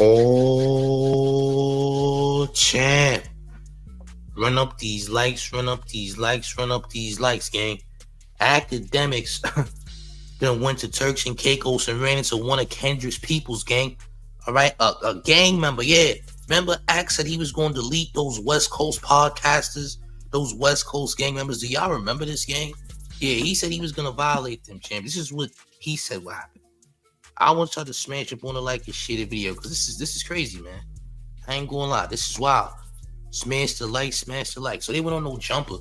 Oh, champ. Run up these likes, run up these likes, run up these likes, gang. Akademiks then went to Turks and Caicos and ran into one of Kendrick's people's, gang. All right, a gang member, yeah. Remember, Ak said he was going to delete those West Coast podcasters, those West Coast gang members. Do y'all remember this, gang? Yeah, he said he was going to violate them, champ. This is what he said would happen. I want y'all to smash up on the like and share the video, because this is crazy, man. I ain't gonna lie, this is wild. Smash the like, smash the like. So they went on no jumper.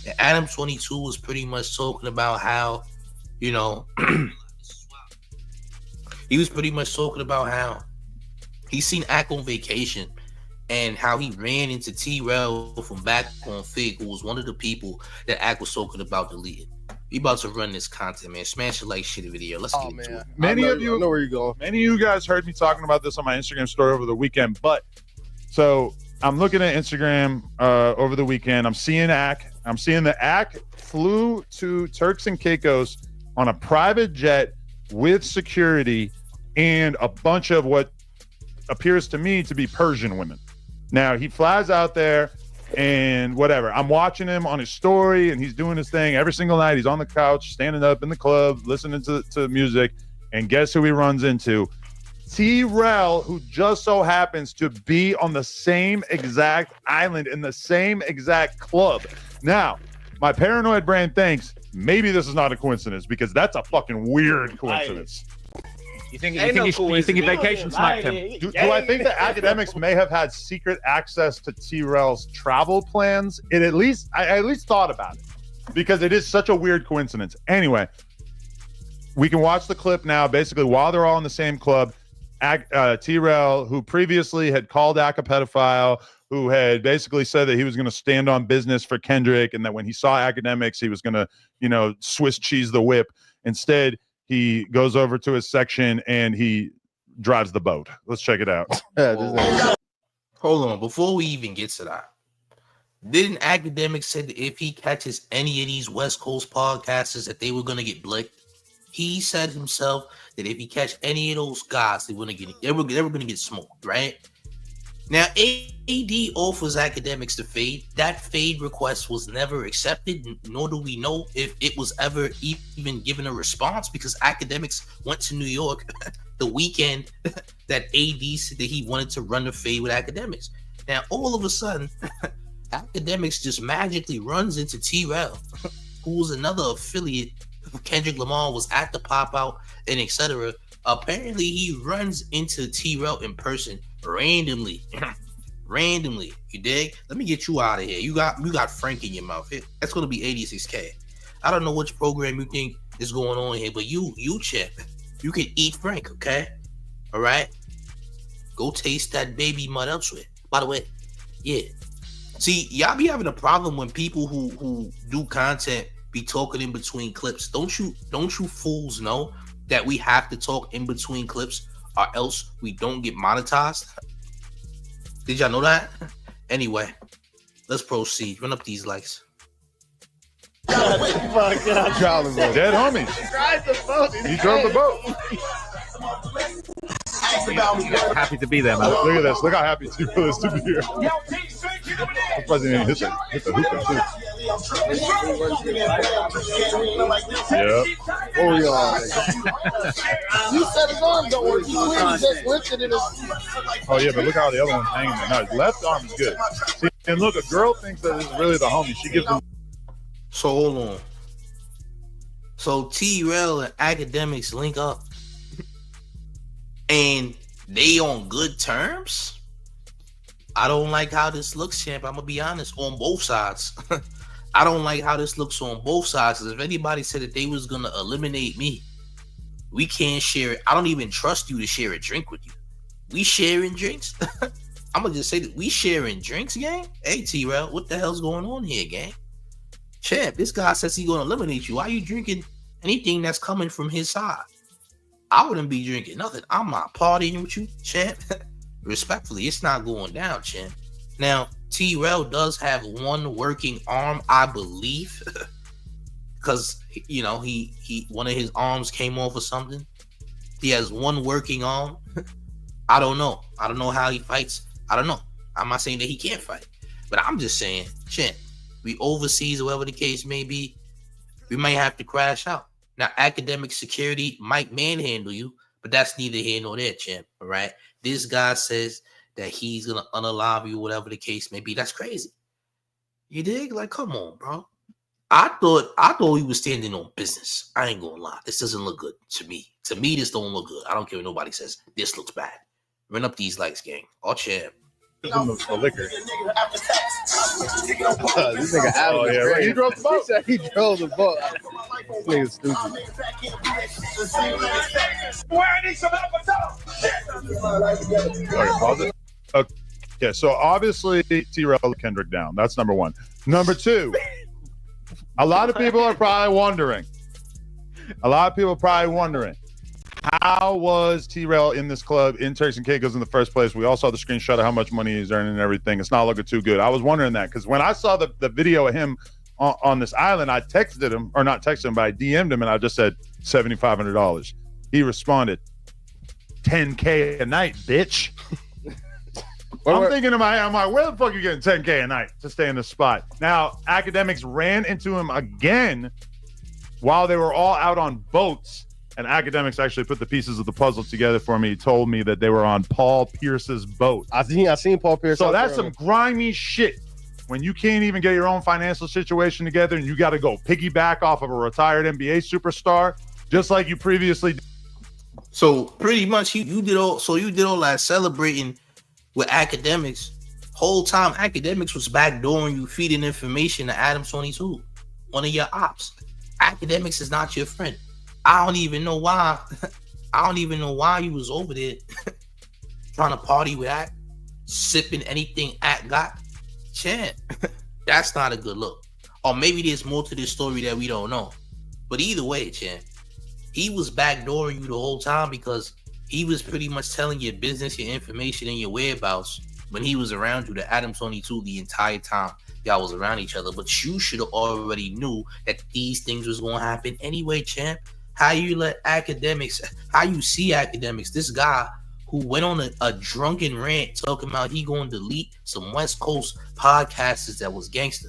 And Adam 22 was pretty much talking about how, you know, he was pretty much talking about how he seen Ak on vacation and how he ran into T Rell from back on Fig, who was one of the people that Ak was talking about deleting. We about to run this content, man. Smash the like, share the video. Let's get into it. Many of you, I know where you're going. Many of you guys heard me talking about this on my Instagram story over the weekend. But so I'm looking at Instagram over the weekend. I'm seeing Ak. I'm seeing that Ak flew to Turks and Caicos on a private jet with security and a bunch of what appears to me to be Persian women. Now he flies out there. And whatever, I'm watching him on his story and he's doing his thing every single night. He's on the couch, standing up in the club, listening to music. And guess who he runs into? T Rell, who just so happens to be on the same exact island in the same exact club. Now, my paranoid brain thinks maybe this is not a coincidence, because that's a fucking weird coincidence. You think he vacation sniped him? Do I think that Akademiks may have had secret access to T Rell's travel plans? I at least thought about it, because it is such a weird coincidence. Anyway, we can watch the clip now. Basically, while they're all in the same club, T Rell, who previously had called Ak a pedophile, who had basically said that he was going to stand on business for Kendrick, and that when he saw Akademiks, he was going to, Swiss cheese the whip. Instead, he goes over to his section and he drives the boat. Let's check it out. Hold on, before we even get to that, didn't Akademiks say that if he catches any of these West Coast podcasters that they were gonna get blicked? He said himself that if he catch any of those guys, they were gonna get smoked, right? Now, AD offers Akademiks the fade. That fade request was never accepted, nor do we know if it was ever even given a response, because Akademiks went to New York the weekend that AD said that he wanted to run the fade with Akademiks. Now, all of a sudden, Akademiks just magically runs into T Rell, who was another affiliate. Kendrick Lamar was at the pop out and etc. Apparently, he runs into T Rell in person randomly. You dig? Let me get you out of here. You got Frank in your mouth. That's gonna be 86K. I don't know which program you think is going on here, but you chip. You can eat Frank, okay? All right. Go taste that baby mud elsewhere. By the way, yeah. See, y'all be having a problem when people who do content be talking in between clips. Don't you fools know that we have to talk in between clips, or else we don't get monetized? Did y'all know that? Anyway, let's proceed. Run up these likes. Dead homies. He drove the boat. Happy to be there, man. Look at this. Look how happy T Rell is to be here. The president hit the hookah too. Yeah. Oh, yeah. You said his arm don't work. He just lifted it. Oh yeah, but look how the other one's hanging there. No, his left arm is good. See, and look, a girl thinks that this is really the homie. She gives him. So hold on. So T Rell and Akademiks link up, and they on good terms. I don't like how this looks, champ. I'm gonna be honest, on both sides. I don't like how this looks on both sides. Because if anybody said that they was gonna eliminate me, we can't share it. I don't even trust you to share a drink with you. We sharing drinks. I'm gonna just say that we sharing drinks, gang. Hey T Rell, what the hell's going on here, gang? Champ, this guy says he's gonna eliminate you. Why are you drinking anything that's coming from his side? I wouldn't be drinking nothing. I'm not partying with you, champ. Respectfully, it's not going down, champ. Now, T Rell does have one working arm, I believe, because he one of his arms came off or something. He has one working arm. I don't know. I don't know how he fights. I don't know. I'm not saying that he can't fight, but I'm just saying, Chin, we overseas or whatever the case may be, we might have to crash out. Now, academic security might manhandle you, but that's neither here nor there, champ. All right. This guy says that he's gonna unalive you, whatever the case may be. That's crazy. You dig? Like, come on, bro. I thought he was standing on business. I ain't gonna lie. This doesn't look good to me. To me, this don't look good. I don't care what nobody says. This looks bad. Run up these likes, gang. All champ. The liquor. This nigga Adam is crazy. He drove the boat. He said he drove the boat. This nigga's stupid. Okay, pause it. Okay, so obviously T Rell Kendrick down. That's number one. Number two, a lot of people are probably wondering. How was T Rell in this club in Turks and Caicos in the first place? We all saw the screenshot of how much money he's earning and everything. It's not looking too good. I was wondering that because when I saw the video of him on this island, I texted him, or not texted him, but I DM'd him and I just said $7,500. He responded, $10K a night, bitch. I'm thinking in my mind, where the fuck are you getting $10K a night to stay in this spot? Now, Akademiks ran into him again while they were all out on boats. And Akademiks actually put the pieces of the puzzle together for me. He told me that they were on Paul Pierce's boat. I seen Paul Pierce. So that's some grimy shit. When you can't even get your own financial situation together and you got to go piggyback off of a retired NBA superstar, just like you previously did. So pretty much you did all that celebrating with Akademiks. Whole time Akademiks was backdooring you, feeding information to Adam 22, one of your ops. Akademiks is not your friend. I don't even know why you was over there trying to party with Ak, sipping anything Ak got. Champ, that's not a good look. Or maybe there's more to this story that we don't know. But either way, champ, he was backdooring you the whole time because he was pretty much telling your business, your information, and your whereabouts when he was around you, the Adam 22, the entire time y'all was around each other. But you should have already knew that these things was going to happen anyway, champ. How you let Akademiks, how you see Akademiks, this guy who went on a drunken rant talking about he going to delete some West Coast podcasters that was gangster,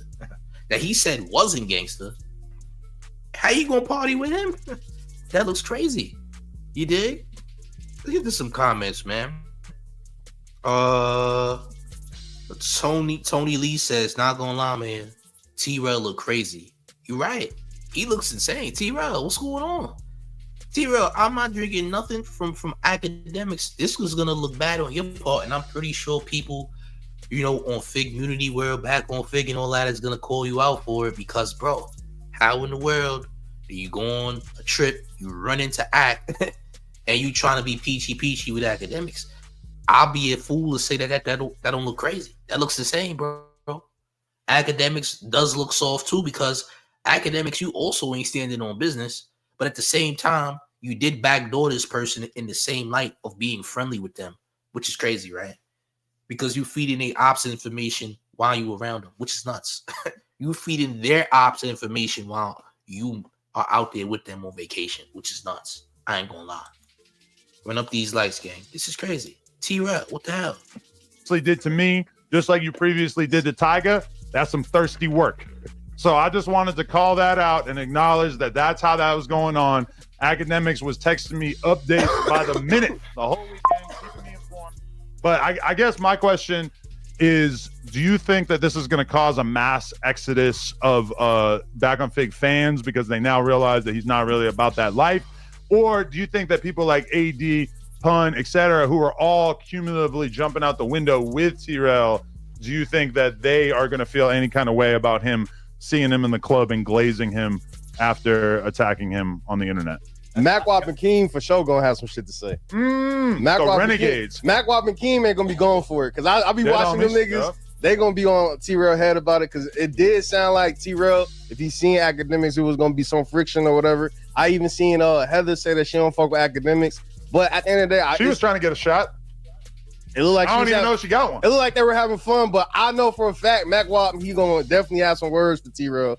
that he said wasn't gangster. How you gonna party with him? That looks crazy. You dig? Let's get to some comments, man. Tony Lee says, not gonna lie, man, T Rell look crazy. You're right. He looks insane. T Rell, what's going on? T Rell, I'm not drinking nothing from Akademiks. This was gonna look bad on your part, and I'm pretty sure people, on Fig Unity World, back on Fig and all that, is gonna call you out for it because, bro, how in the world do you go on a trip, you run into Ak, and you trying to be peachy with Akademiks? I'll be a fool to say that don't look crazy. That looks insane, bro. Akademiks does look soft too because Akademiks, you also ain't standing on business, but at the same time, you did backdoor this person in the same light of being friendly with them, which is crazy, right? Because you feeding their ops information while you around them, which is nuts. You feeding their ops information while you are out there with them on vacation, which is nuts. I ain't gonna lie. Run up these lights, gang. This is crazy. T Rell, what the hell? Did to me, just like you previously did to Tyga. That's some thirsty work. So I just wanted to call that out and acknowledge that that's how that was going on. Akademiks was texting me updates by the minute, the whole weekend, keeping me informed. But I guess my question is, do you think that this is going to cause a mass exodus of Back on Fig fans because they now realize that he's not really about that life? Or do you think that people like AD, Pun, etc., who are all cumulatively jumping out the window with T Rell, do you think that they are going to feel any kind of way about him seeing him in the club and glazing him after attacking him on the internet? Mac Wap and Keem for sure gonna have some shit to say. Renegades. Mac Wap and Keem ain't gonna be going for it because I'll be watching them niggas. Stuff. They gonna be on T Rell head about it because it did sound like T Rell, if he's seeing Akademiks, it was gonna be some friction or whatever. I even seen Heather say that she don't fuck with Akademiks, but at the end of the day, she was trying to get a shot. It looked like I don't even know if she got one. It looked like they were having fun, but I know for a fact Mac Wap, he gonna definitely have some words for T Rell.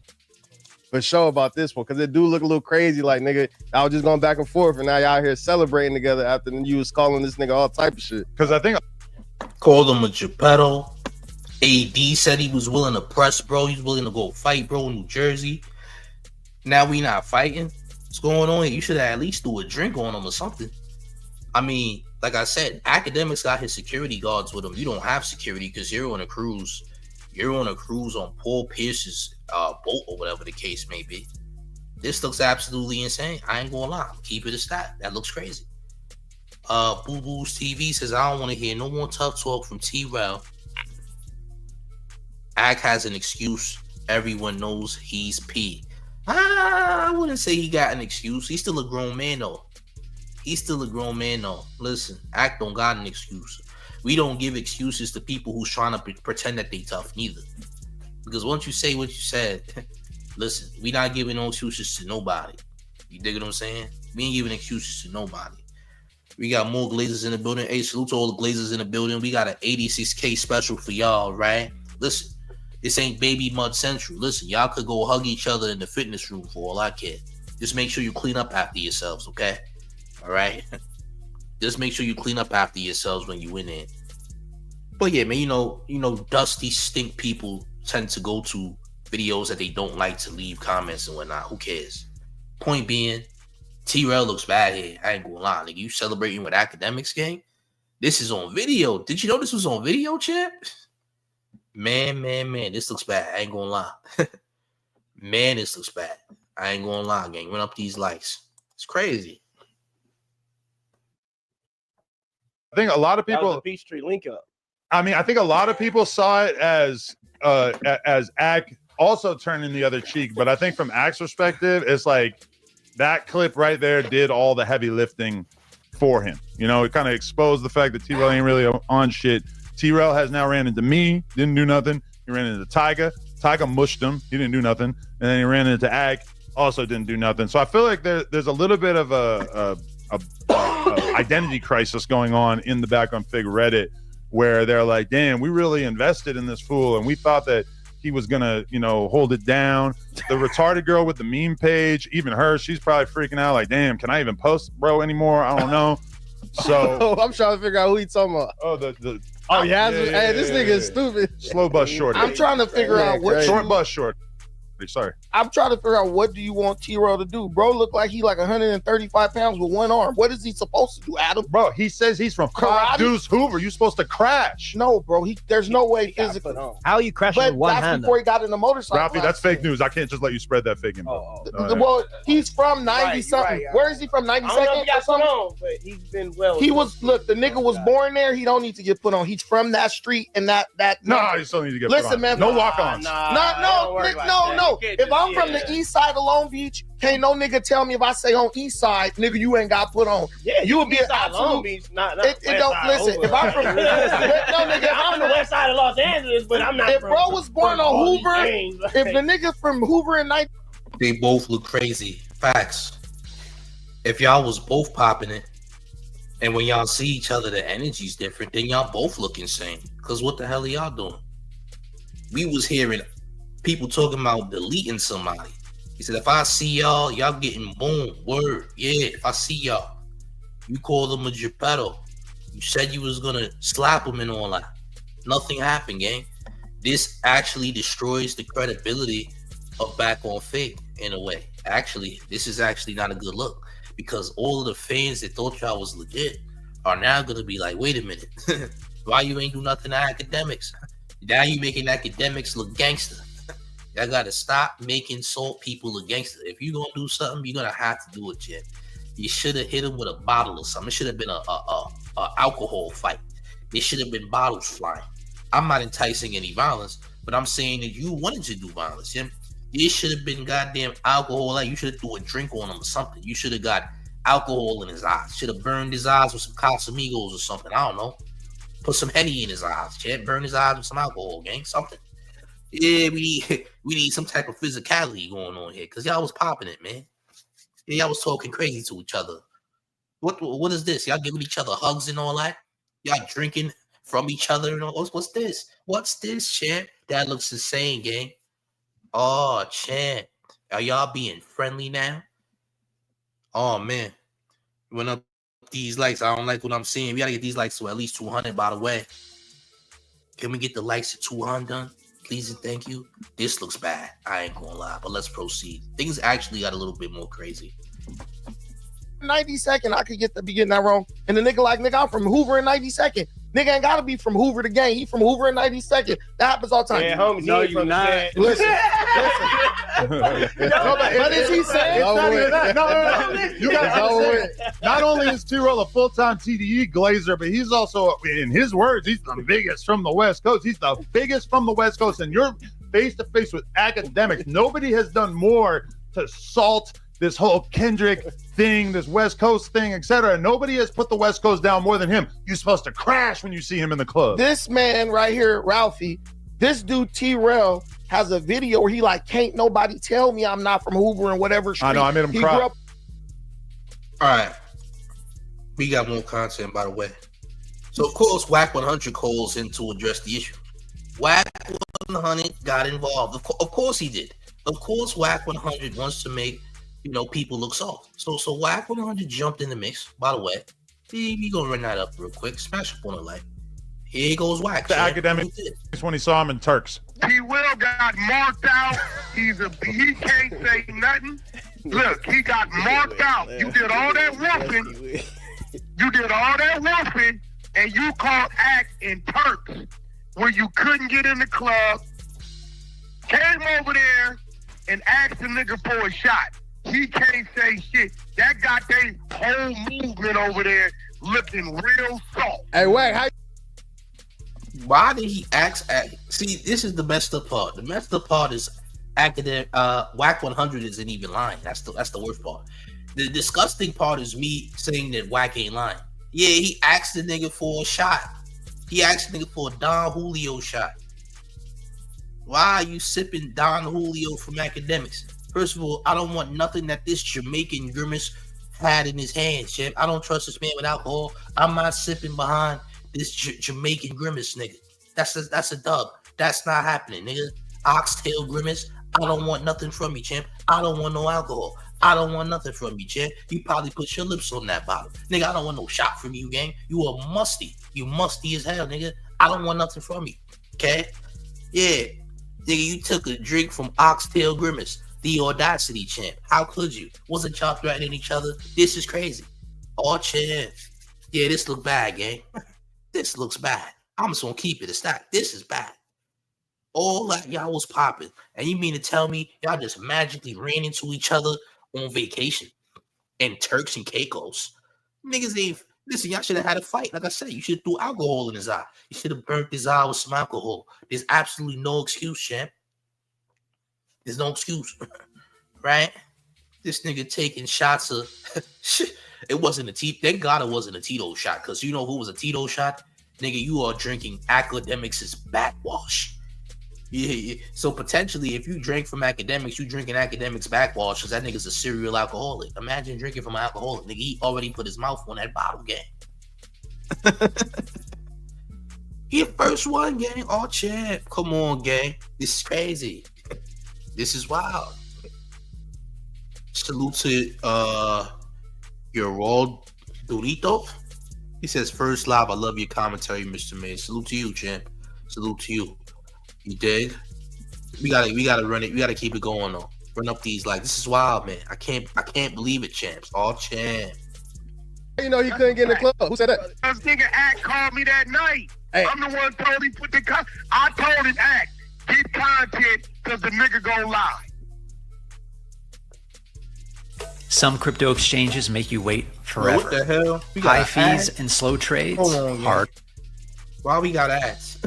for sure about this one, because it do look a little crazy. Like, nigga, I was just going back and forth, and now y'all here celebrating together after you was calling this nigga all type of shit. Because I think called him a Geppetto. AD said he was willing to press, bro. He's willing to go fight, bro, in New Jersey. Now we not fighting. What's going on here? You should at least do a drink on him or something. I mean, like I said, Akademiks got his security guards with him. You don't have security because you're on a cruise. You're on a cruise on Paul Pierce's boat or whatever the case may be. This looks absolutely insane. I ain't gonna lie. Keep it a stat. That looks crazy. Boo Boo's TV says, I don't want to hear no more tough talk from T Rell. Ak has an excuse. Everyone knows he's P. I wouldn't say he got an excuse. He's still a grown man though. Listen, Ak don't got an excuse. We don't give excuses to people who's trying to pretend that they tough neither. Because once you say what you said, listen, we not giving no excuses to nobody. You dig what I'm saying? We ain't giving excuses to nobody. We got more Glazers in the building. Hey, salute to all the Glazers in the building. We got an 86K special for y'all, right? Listen, this ain't Baby Mud Central. Listen, y'all could go hug each other in the fitness room for all I care. Just make sure you clean up after yourselves, okay? All right? Just make sure you clean up after yourselves when you in there. But yeah, man, you know, dusty stink people tend to go to videos that they don't like to leave comments and whatnot. Who cares? Point being, T Rell looks bad here. I ain't gonna lie. Like, you celebrating with Akademiks, gang? This is on video. Did you know this was on video, champ? Man, this looks bad. I ain't gonna lie. Man, this looks bad. I ain't gonna lie, gang. Run up these likes. It's crazy. I think a lot of people. That was a Peachtree link up. I mean, I think a lot of people saw it as Ak also turning the other cheek, but I think from Ak's perspective, it's like that clip right there did all the heavy lifting for him. You know, it kind of exposed the fact that T Rell ain't really on shit. T Rell has now ran into me, didn't do nothing. He ran into Tyga. Tyga mushed him. He didn't do nothing. And then he ran into Ak, also didn't do nothing. So I feel like there's a little bit of a identity crisis going on in the Back on Fig Reddit, where they're like, damn, we really invested in this fool and we thought that he was gonna, you know, hold it down. The retarded girl with the meme page, even her, she's probably freaking out like, damn, can I even post bro anymore? I don't know. So I'm trying to figure out who he talking about. Oh, yeah, this nigga is stupid. Slow bus short. I'm trying to figure out what short bus short. Sorry. I'm trying to figure out what do you want T Rell to do? Bro look like he like 135 pounds with one arm. What is he supposed to do, Adam? Bro, he says he's from Five Deuce Hoover. You supposed to crash. No, bro. There's no way physically. How are you crashing with one hand? That's before he got in the motorcycle. Ralphie, that's fake news. I can't just let you spread that fake info. Well, he's from 90 something. Where is he from? 92nd? I don't know if he got put on, but he's been well. He was the nigga was born there. He don't need to get put on. He's from that street and that. No, you still need to get put on. Listen, man. No walk-ons. No. If I'm from the east side of Long Beach, can't no nigga tell me if I say on east side, nigga, you ain't got put on. Yeah, you would be an absolute. Long Beach, not it don't listen. If I'm from no nigga, I'm from the west side of Los Angeles, but I'm not. If bro was born on Hoover, if the nigga from Hoover and night, they both look crazy. Facts. If y'all was both popping it, and when y'all see each other, the energy's different, then y'all both look insane. Cause what the hell are y'all doing? We was hearing people talking about deleting somebody. He said, if I see y'all getting boom, word. Yeah, if I see y'all. You called him a Geppetto. You said you was gonna slap him and all that. Nothing happened, gang. This actually destroys the credibility of Back on Fig in a way. Actually, this is actually not a good look, because all of the fans that thought y'all was legit are now gonna be like, wait a minute, why you ain't do nothing to Akademiks? Now you making Akademiks look gangster. Y'all gotta stop making salt people a gangster. If you gonna do something, you're gonna have to do it, Jim. You should have hit him with a bottle or something. It should have been a alcohol fight. It should have been bottles flying. I'm not enticing any violence, but I'm saying that you wanted to do violence, Jim. It should have been goddamn alcohol. Like, you should have threw a drink on him or something. You should have got alcohol in his eyes. Should have burned his eyes with some Casamigos or something. I don't know. Put some Henny in his eyes, Chad. Burn his eyes with some alcohol, gang. Something. Yeah, we need some type of physicality going on here, because y'all was popping it, man. Yeah, y'all was talking crazy to each other. What is this? Y'all giving each other hugs and all that? Y'all drinking from each other and all? What's this? What's this, Chad? That looks insane, gang. Oh, Chad. Are y'all being friendly now? Oh man, went up these likes. I don't like what I'm seeing. We gotta get these likes to at least 200. By the way, can we get the likes to 200 done? Please and thank you. This looks bad. I ain't gonna lie, but let's proceed. Things actually got a little bit more crazy. 92nd, I could be getting that wrong. And the nigga like, nigga, I'm from Hoover in 92nd. Nigga ain't gotta be from Hoover to gang. He from Hoover in 92nd. That happens all the time. Yeah, homie, no, you not. Listen. But is he saying? No, you guys understand. Not only is T Rell a full-time TDE glazer, but he's also, in his words, he's the biggest from the West Coast. He's the biggest from the West Coast, and you're face-to-face with Akademiks. Nobody has done more to salt this whole Kendrick thing, this West Coast thing, etc. Nobody has put the West Coast down more than him. You're supposed to crash when you see him in the club. This man right here, Ralphie, this dude T Rell has a video where he like, can't nobody tell me I'm not from Hoover and whatever street. I know, I made him cry. Grew up. All right, we got more content, by the way. So of course, Wack 100 calls in to address the issue. Wack 100 got involved. Of course he did. Of course, Wack 100 wants to make people look soft. So Wack 100 jumped in the mix. By the way, we gonna run that up real quick. Smash up on a like. Here goes Wack. The Akademiks when he saw him in Turks. T Will got marked out. He can't say nothing. Look, he got marked out. You did all that wolfing. And you called act in Turks where you couldn't get in the club. Came over there and asked the nigga for a shot. He can't say shit. That got their whole movement over there looking real soft. Hey, wait, why did he ask? See, this is the messed up part. The messed up part is Wack 100 isn't even lying. That's the worst part. The disgusting part is me saying that Wack ain't lying. Yeah, he asked the nigga for a shot. He asked the nigga for a Don Julio shot. Why are you sipping Don Julio from Akademiks? First of all, I don't want nothing that this Jamaican grimace had in his hands, champ. I don't trust this man with alcohol. I'm not sipping behind this Jamaican grimace, nigga. That's a dub. That's not happening, nigga. Oxtail grimace. I don't want nothing from you, champ. I don't want no alcohol. I don't want nothing from you, champ. You probably put your lips on that bottle. Nigga, I don't want no shot from you, gang. You are musty. You musty as hell, nigga. I don't want nothing from you, okay? Yeah. Nigga, you took a drink from Oxtail Grimace. The audacity, champ. How could you? Wasn't y'all threatening each other? This is crazy. Oh, champ. Yeah, this look bad, gang. This looks bad. I'm just gonna keep it a stack. This is bad. All that y'all was popping. And you mean to tell me y'all just magically ran into each other on vacation? And Turks and Caicos? Niggas ain't... Listen, y'all should have had a fight. Like I said, you should have threw alcohol in his eye. You should have burnt his eye with some alcohol. There's absolutely no excuse, champ. There's no excuse, right? This nigga taking shots of... It wasn't a Tito... Thank God it wasn't a Tito shot, because you know who was a Tito shot? Nigga, you are drinking Akademiks' backwash. Yeah. So potentially, if you drink from Akademiks, you drinking Akademiks backwash, because that nigga's a serial alcoholic. Imagine drinking from an alcoholic. Nigga, he already put his mouth on that bottle, gang. He first one, gang. Oh, champ. Come on, gang. This is crazy. This is wild. Salute to your Raw Dorito. He says, first live, I love your commentary, Mr. Man. Salute to you, champ. Salute to you. You dig? We gotta run it. We gotta keep it going though. Run up these like this is wild, man. I can't believe it, champs. All champ. You know he couldn't get in the club. Who said that? This nigga Act called me that night. Hey. I'm the one told him put the I told him Act get content because the nigga gonna lie. Some crypto exchanges make you wait forever. Bro, what the hell? High fees and slow trades. Hold on, hard. Why we got ads?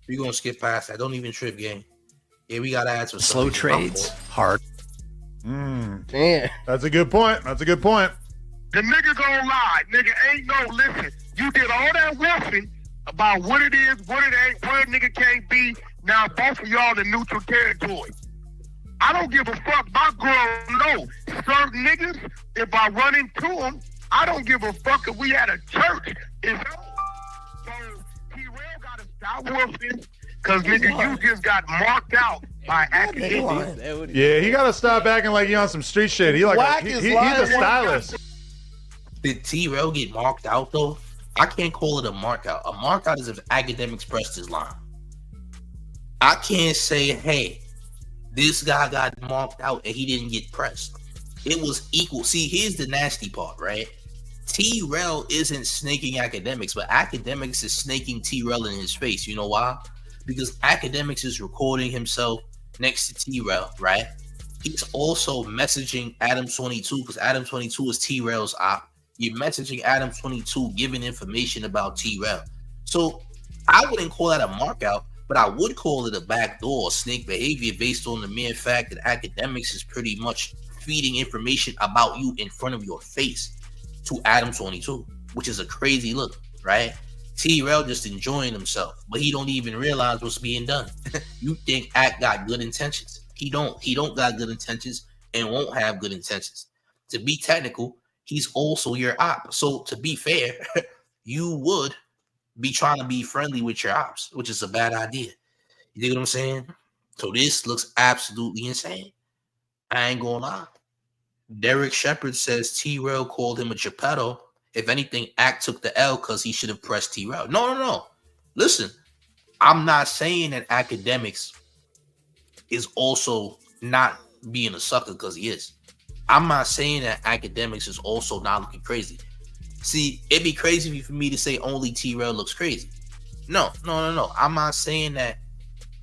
We gonna skip past that. Don't even trip, gang. Yeah, we got ads for slow trades. Hard. Damn. That's a good point. That's a good point. The nigga gonna lie. Nigga ain't no listen. You did all that wolfing about what it is, what it ain't, where a nigga can't be. Now both of y'all in neutral territory. I don't give a fuck. My girl know certain niggas. If I run into them, I don't give a fuck if we at a church. So T Rell gotta stop wolfing, cause nigga, you just got marked out by Akademiks. Yeah, he gotta stop acting like he on some street shit. He like he's a stylist. Did T Rell get marked out though? I can't call it a mark out. A mark out is if Akademiks pressed his line. I can't say, hey, this guy got marked out and he didn't get pressed. It was equal. See, here's the nasty part, right? T Rell isn't snaking Akademiks, but Akademiks is snaking T Rell in his face. You know why? Because Akademiks is recording himself next to T Rell, right? He's also messaging Adam22 because Adam22 is T Rell's op. You're messaging Adam22, giving information about T Rell. So I wouldn't call that a mark out, but I would call it a backdoor snake behavior based on the mere fact that Akademiks is pretty much feeding information about you in front of your face to Adam22, which is a crazy look, right? T Rell just enjoying himself, but he don't even realize what's being done. You think Ak got good intentions. He don't got good intentions and won't have good intentions. To be technical, he's also your op. So to be fair, you would be trying to be friendly with your ops, which is a bad idea. You dig what I'm saying? So this looks absolutely insane. I ain't gonna lie. Derek Shepard says T Rell called him a Geppetto. If anything, Ak took the L because he should have pressed T Rell. No. Listen, I'm not saying that Akademiks is also not being a sucker because he is. I'm not saying that Akademiks is also not looking crazy. See, it'd be crazy for me to say only T Rell looks crazy. No. I'm not saying that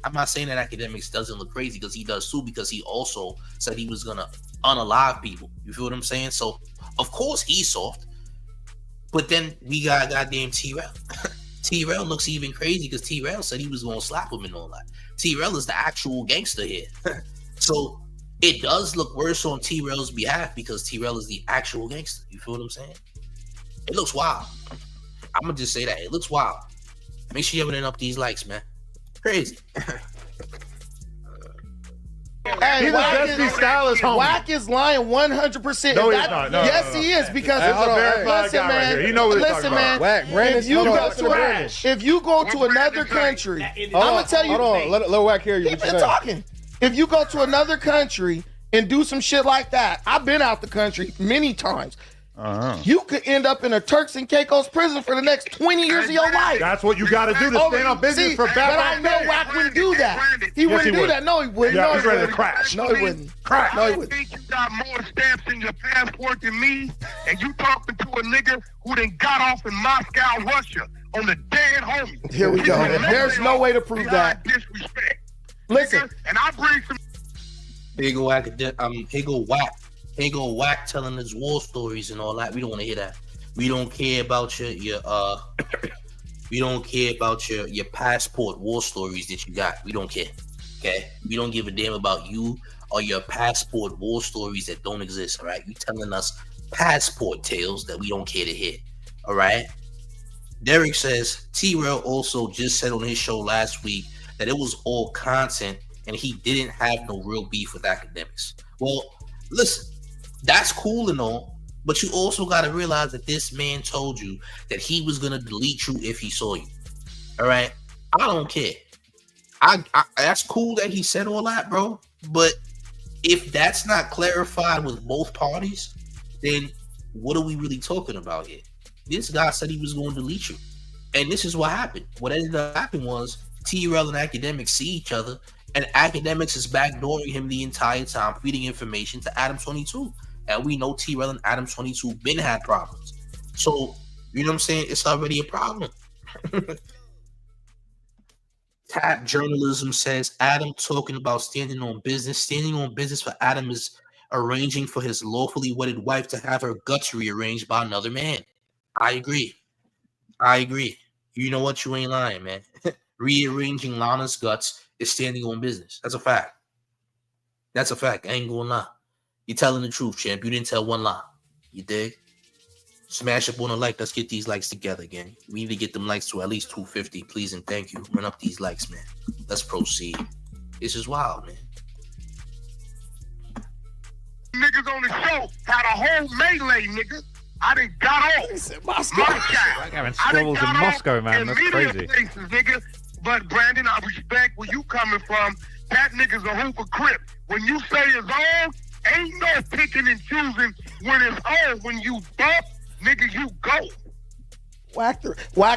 Akademiks doesn't look crazy because he does too, because he also said he was gonna unalive people. You feel what I'm saying? So of course he's soft. But then we got goddamn T Rell. T Rell looks even crazy because T Rell said he was gonna slap him and all that. T Rell is the actual gangster here. So it does look worse on T Rell's behalf because T Rell is the actual gangster. You feel what I'm saying? It looks wild. I'm gonna just say that. It looks wild. Make sure you're opening up these likes, man. Crazy. Hey, he's the best stylist, homie. Wack is lying 100%. No, he's not. No, yes, he is. Because listen, man. Right, you know what he's talking about. Wack, Brandon, if you go to another country, I'm gonna tell you. Hold on, let Wack hear you. Keep talking. If you go to another country and do some shit like that, I've been out the country many times. You could end up in a Turks and Caicos prison for the next 20 years of your life. That's what you got to do to stand on business for back. But I know Wack wouldn't do that. He wouldn't do that. No, he wouldn't. Yeah, he's ready to crash. No, he wouldn't. Crash. No, he wouldn't. I think you got more stamps in your passport than me, and you talking to a nigga who done got off in Moscow, Russia, on the dead homie. Here we go. There's no way to prove that. Disrespect. Listen, and I bring some. Here go Wack telling us war stories and all that. We don't want to hear that. We don't care about your we don't care about your passport war stories that you got. We don't care. Okay? We don't give a damn about you or your passport war stories that don't exist. All right? You telling us passport tales that we don't care to hear. All right? Derek says T Rell also just said on his show last week that it was all content and he didn't have no real beef with Akademiks. Well, listen. That's cool and all, but you also got to realize that this man told you that he was going to delete you if he saw you. All right? I don't care. I that's cool that he said all that, bro. But if that's not clarified with both parties, then what are we really talking about here? This guy said he was going to delete you. And this is what happened. What ended up happening was T Rell and Akademiks see each other, and Akademiks is backdooring him the entire time, feeding information to Adam22. And we know T Rell and Adam22 been had problems. So, you know what I'm saying? It's already a problem. Tap Journalism says Adam talking about standing on business. Standing on business for Adam is arranging for his lawfully wedded wife to have her guts rearranged by another man. I agree. You know what? You ain't lying, man. Rearranging Lana's guts is standing on business. That's a fact. I ain't gonna lie. You're telling the truth, champ. You didn't tell one lie. You dig? Smash up on a like. Let's get these likes together again. We need to get them likes to at least 250, please and thank you. Run up these likes, man. Let's proceed. This is wild, man. Niggas on the show had a whole melee, nigga. I done got off. Like having squabbles in Moscow, man. That's crazy. Places, nigga. But Brandon, I respect where you coming from. That nigga's a hooper crip. When you say it's on, ain't no picking and choosing when it's on. When you bump, nigga, you go. Whack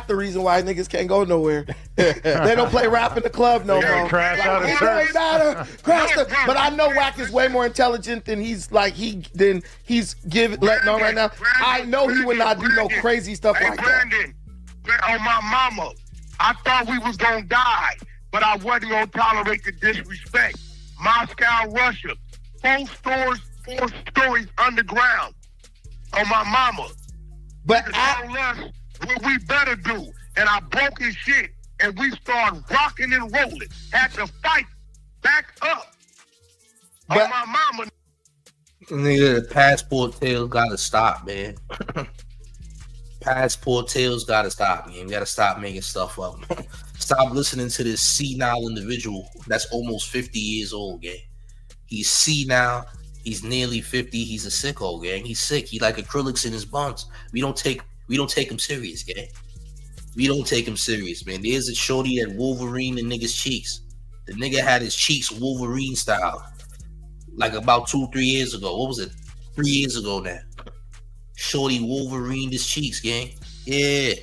the reason why niggas can't go nowhere. They don't play rap in the club no more. Crash out of church. But I know Wack is way more intelligent than he's letting on right now. I know he would not do no crazy stuff like Brandon, on my mama, I thought we was gonna die, but I wasn't gonna tolerate the disrespect. Moscow, Russia, 4 stories underground. On my mama. But told us what we better do, and I broke his shit, and we started rocking and rolling. Had to fight back up. On my mama. Nigga, the passport tales gotta stop, man. Passport tales gotta stop, man. You gotta stop making stuff up. Stop listening to this senile individual that's almost 50 years old, gang. He's senile. He's nearly 50. He's a sicko, gang. He's sick. He like acrylics in his buns. We don't take him serious, gang. We don't take him serious, man. There's a shorty that Wolverine in niggas' cheeks. The nigga had his cheeks Wolverine style. Like about 2-3 years ago. What was it? 3 years ago now. Shorty Wolverine his cheeks, gang. Yeah.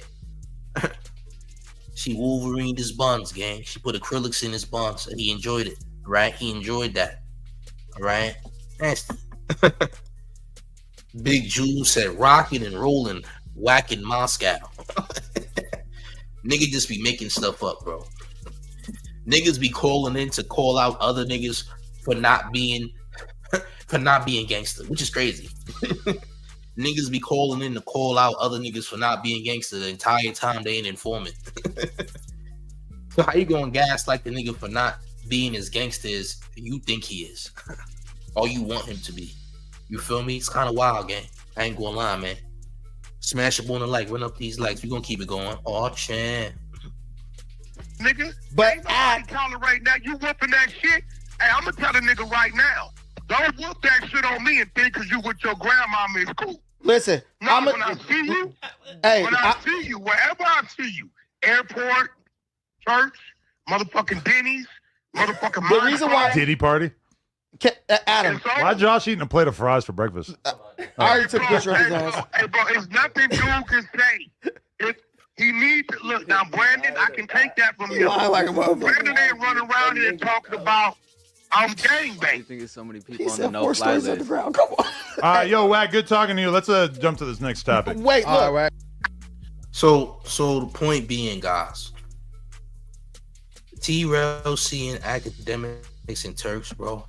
She Wolverine his buns, gang. She put acrylics in his buns and he enjoyed it. Right? He enjoyed that. Alright? Nasty. Big Jules said rocking and rolling, whacking Moscow. Nigga just be making stuff up, bro. Niggas be calling in to call out other niggas for not being gangster, which is crazy. Niggas be calling in to call out other niggas for not being gangster the entire time they ain't informant. So how you gonna gaslight the nigga for not being as gangster as you think he is? Or you want him to be? You feel me? It's kind of wild, gang. I ain't gonna lie, man. Smash up on the like, run up these likes. We gonna keep it going. Oh, chan. Nigga, but ain't nobody tolerate that. You whooping that shit? Hey, I'm gonna tell the nigga right now. Don't whoop that shit on me and think because you with your grandmama is cool. Listen, no, when I see you, see you, wherever I see you, airport, church, motherfucking Denny's, motherfucking. The reason why Diddy party. Adam, why Josh eating a plate of fries for breakfast? I already took a picture of his ass. Hey, bro, it's nothing dude can say. He needs to look now, Brandon. I can take that from you. Brandon ain't running around here talking about gangbang. You think there's so many people on the no-fly list? On Come on. All right, yo, Wack, good talking to you. Let's jump to this next topic. Wait, look. Right. So the point being, guys, T Rell seeing Akademiks and Turks, bro.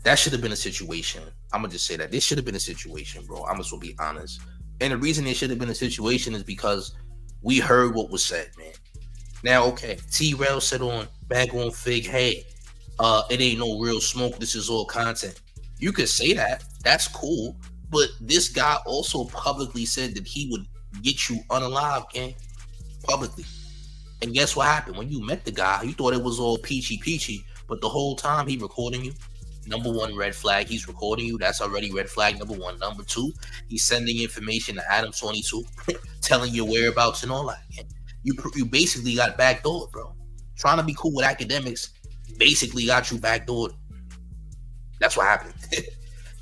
That should have been a situation. I'm gonna just say that this should have been a situation, bro. I'm just gonna be honest. And the reason it should have been a situation is because we heard what was said, man. Now, okay, T Rell said back on Fig, hey, it ain't no real smoke. This is all content. You could say that. That's cool. But this guy also publicly said that he would get you unalive, gang. Publicly. And guess what happened? When you met the guy, you thought it was all peachy, but the whole time he recording you. Number one, red flag. He's recording you. That's already red flag number one. Number two, he's sending information to Adam 22, telling your whereabouts and all that. And you basically got backdoored, bro. Trying to be cool with Akademiks basically got you backdoored. That's what happened.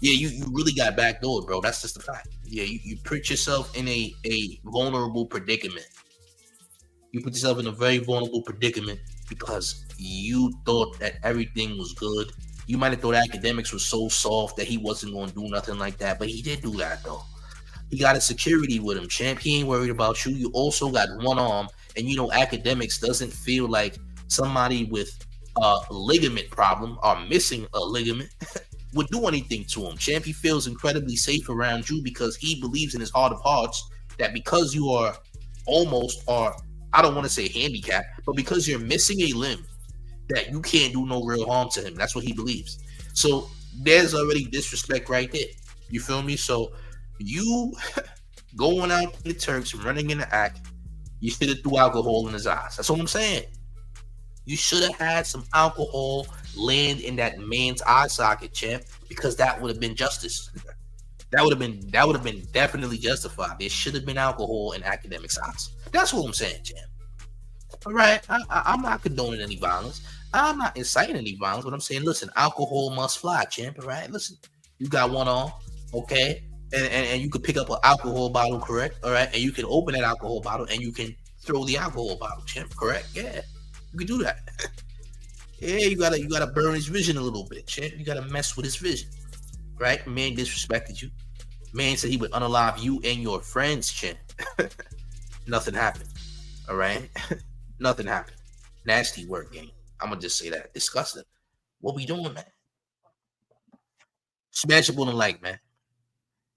Yeah, you really got backdoored, bro. That's just the fact. Yeah, you put yourself in a vulnerable predicament. You put yourself in a very vulnerable predicament because you thought that everything was good. You might have thought Akademiks was so soft that he wasn't going to do nothing like that, but he did do that, though. He got a security with him, champ. He ain't worried about you. You also got one arm, and you know Akademiks doesn't feel like somebody with a ligament problem or missing a ligament would do anything to him. Champ, he feels incredibly safe around you because he believes in his heart of hearts that because you are almost, or I don't want to say handicapped, but because you're missing a limb, that you can't do no real harm to him. That's what he believes. So there's already disrespect right there. You feel me? So you going out to the Turks, running in the act, you should have threw alcohol in his eyes. That's what I'm saying. You should have had some alcohol land in that man's eye socket, champ, because that would have been justice. That would have been definitely justified. There should have been alcohol in Akademiks' eyes. That's what I'm saying, champ. All right, I'm not condoning any violence. I'm not inciting any violence, but I'm saying, listen, alcohol must fly, champ. All right, listen, you got one on, okay, and you could pick up an alcohol bottle, correct? All right, and you can open that alcohol bottle and you can throw the alcohol bottle, champ, correct? Yeah, you can do that. Yeah, you gotta burn his vision a little bit, champ. You gotta mess with his vision, right? Man disrespected you. Man said he would unalive you and your friends, champ. Nothing happened. All right. Nothing happened. Nasty work, gang. I'm gonna just say that. Disgusting. What we doing, man? Smash up on the like, man.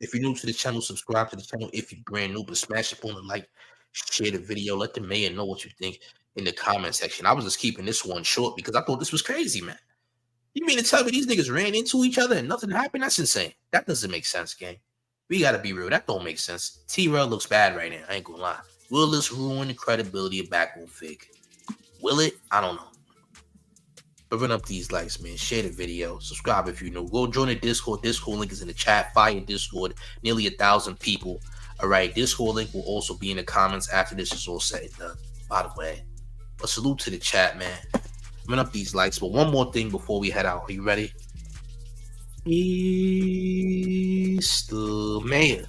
If you're new to the channel, subscribe to the channel. If you're brand new, but smash up on the like, share the video, let the mayor know what you think in the comment section. I was just keeping this one short because I thought this was crazy, man. You mean to tell me these niggas ran into each other and nothing happened? That's insane. That doesn't make sense, gang. We gotta be real. That don't make sense. T Rell looks bad right now. I ain't gonna lie. Will this ruin the credibility of Backdoor Fig? Will it? I don't know. But run up these likes, man. Share the video. Subscribe if you're new. Go join the Discord. Discord link is in the chat. Fire Discord. Nearly 1,000 people. All right. Discord link will also be in the comments after this is all said and done. By the way. But salute to the chat, man. Run up these likes. But one more thing before we head out. Are you ready? It's the mayor.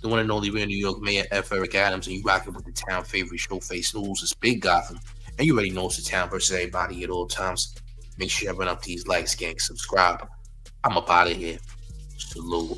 The one and only real New York Mayor F. Eric Adams, and you rocking with the town favorite Showface News. It's Big Gotham, and you already know it's the town versus everybody at all times. Make sure you run up these likes, gang. Subscribe. I'm up out of here. Salute.